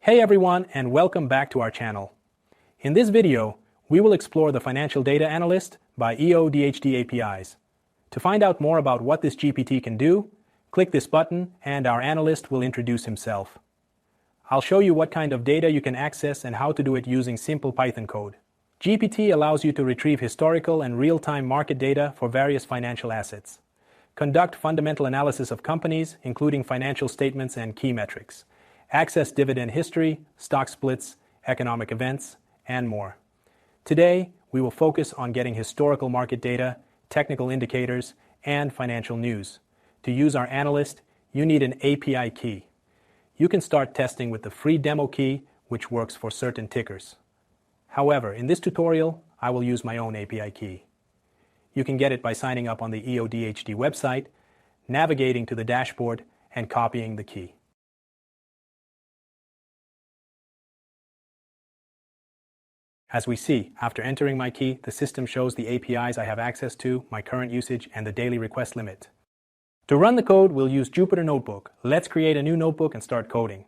Hey everyone, and welcome back to our channel. In this video, we will explore the Financial Data Analyst by EODHD APIs. To find out more about what this GPT can do, click this button and our analyst will introduce himself. I'll show you what kind of data you can access and how to do it using simple Python code. GPT allows you to retrieve historical and real-time market data for various financial assets. Conduct fundamental analysis of companies, including financial statements and key metrics. Access dividend history, stock splits, economic events, and more. Today, we will focus on getting historical market data, technical indicators, and financial news. To use our analyst, you need an API key. You can start testing with the free demo key, which works for certain tickers. However, in this tutorial, I will use my own API key. You can get it by signing up on the EODHD website, navigating to the dashboard, and copying the key. As we see, after entering my key, the system shows the APIs I have access to, my current usage, and the daily request limit. To run the code, we'll use Jupyter Notebook. Let's create a new notebook and start coding.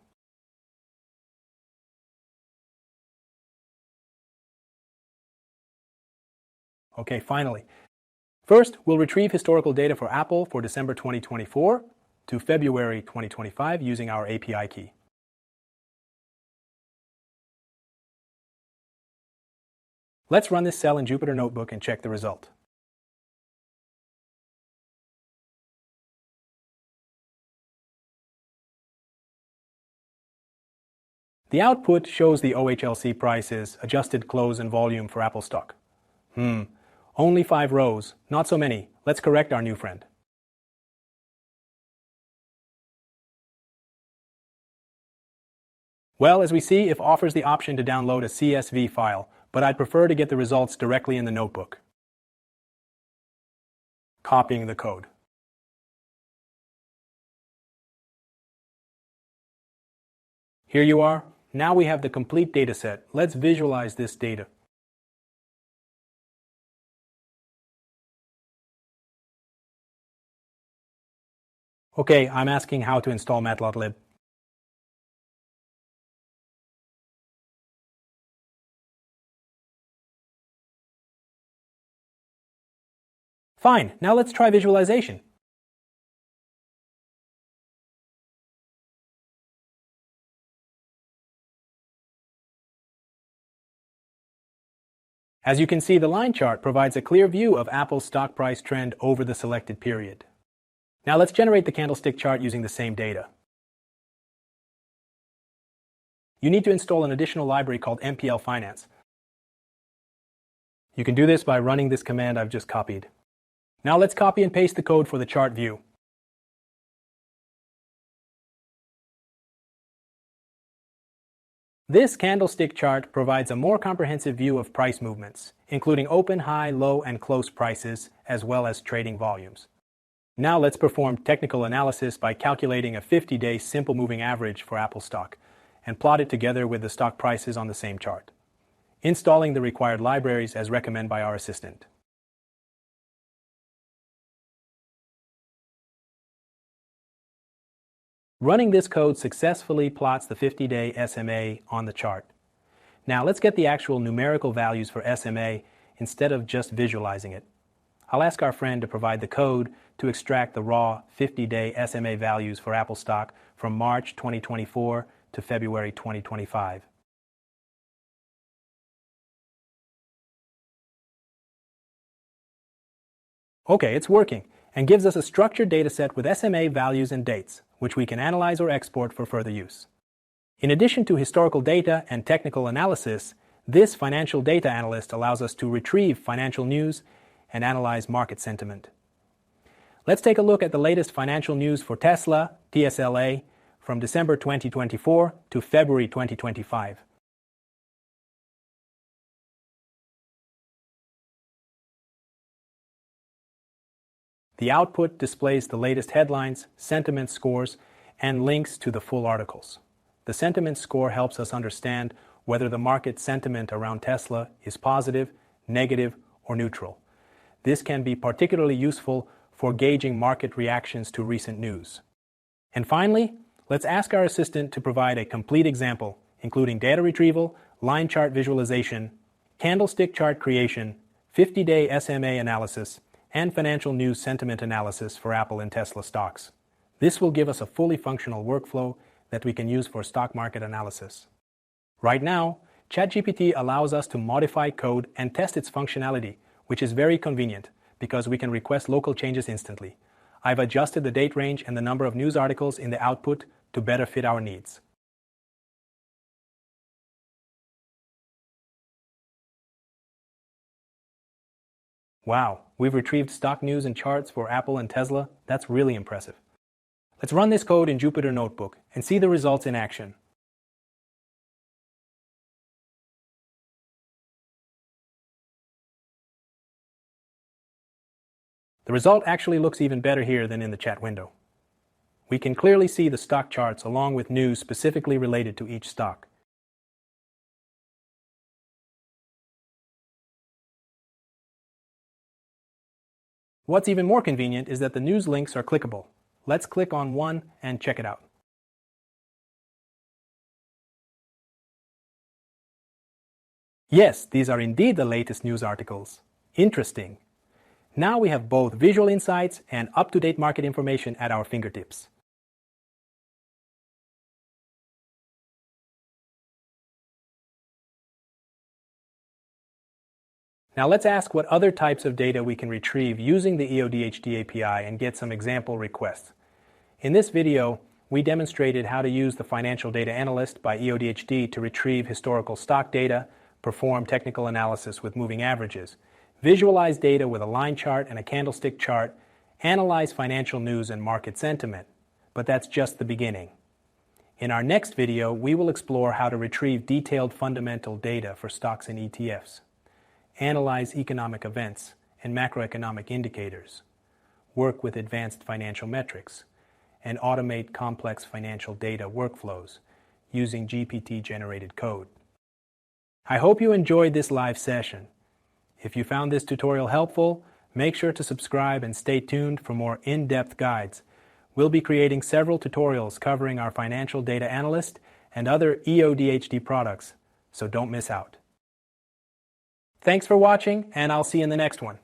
Okay, finally. First, we'll retrieve historical data for Apple for December 2024 to February 2025 using our API key. Let's run this cell in Jupyter Notebook and check the result. The output shows the OHLC prices, adjusted close and volume for Apple stock. Only 5 rows, not so many. Let's correct our new friend. Well, as we see, it offers the option to download a CSV file, but I'd prefer to get the results directly in the notebook. Copying the code. Here you are. Now we have the complete data set. Let's visualize this data. Okay, I'm asking how to install Matplotlib. Fine, now let's try visualization. As you can see, the line chart provides a clear view of Apple's stock price trend over the selected period. Now let's generate the candlestick chart using the same data. You need to install an additional library called MPL Finance. You can do this by running this command I've just copied. Now let's copy and paste the code for the chart view. This candlestick chart provides a more comprehensive view of price movements, including open, high, low, and close prices, as well as trading volumes. Now let's perform technical analysis by calculating a 50-day simple moving average for Apple stock and plot it together with the stock prices on the same chart, installing the required libraries as recommended by our assistant. Running this code successfully plots the 50-day SMA on the chart. Now let's get the actual numerical values for SMA instead of just visualizing it. I'll ask our friend to provide the code to extract the raw 50-day SMA values for Apple stock from March 2024 to February 2025. Okay, it's working and gives us a structured dataset with SMA values and dates, which we can analyze or export for further use. In addition to historical data and technical analysis, this financial data analyst allows us to retrieve financial news and analyze market sentiment. Let's take a look at the latest financial news for Tesla, TSLA, from December 2024 to February 2025. The output displays the latest headlines, sentiment scores, and links to the full articles. The sentiment score helps us understand whether the market sentiment around Tesla is positive, negative, or neutral. This can be particularly useful for gauging market reactions to recent news. And finally, let's ask our assistant to provide a complete example including data retrieval, line chart visualization, candlestick chart creation, 50-day SMA analysis, and financial news sentiment analysis for Apple and Tesla stocks. This will give us a fully functional workflow that we can use for stock market analysis. Right now, ChatGPT allows us to modify code and test its functionality, which is very convenient because we can request local changes instantly. I've adjusted the date range and the number of news articles in the output to better fit our needs. Wow, we've retrieved stock news and charts for Apple and Tesla. That's really impressive. Let's run this code in Jupyter Notebook and see the results in action. The result actually looks even better here than in the chat window. We can clearly see the stock charts along with news specifically related to each stock. What's even more convenient is that the news links are clickable. Let's click on one and check it out. Yes, these are indeed the latest news articles. Interesting. Now we have both visual insights and up-to-date market information at our fingertips. Now let's ask what other types of data we can retrieve using the EODHD API and get some example requests. In this video, we demonstrated how to use the Financial Data Analyst by EODHD to retrieve historical stock data, perform technical analysis with moving averages, visualize data with a line chart and a candlestick chart, analyze financial news and market sentiment. But that's just the beginning. In our next video, we will explore how to retrieve detailed fundamental data for stocks and ETFs, analyze economic events and macroeconomic indicators, work with advanced financial metrics, and automate complex financial data workflows using GPT-generated code. I hope you enjoyed this live session. If you found this tutorial helpful, make sure to subscribe and stay tuned for more in-depth guides. We'll be creating several tutorials covering our Financial Data Analyst and other EODHD products, so don't miss out. Thanks for watching, and I'll see you in the next one.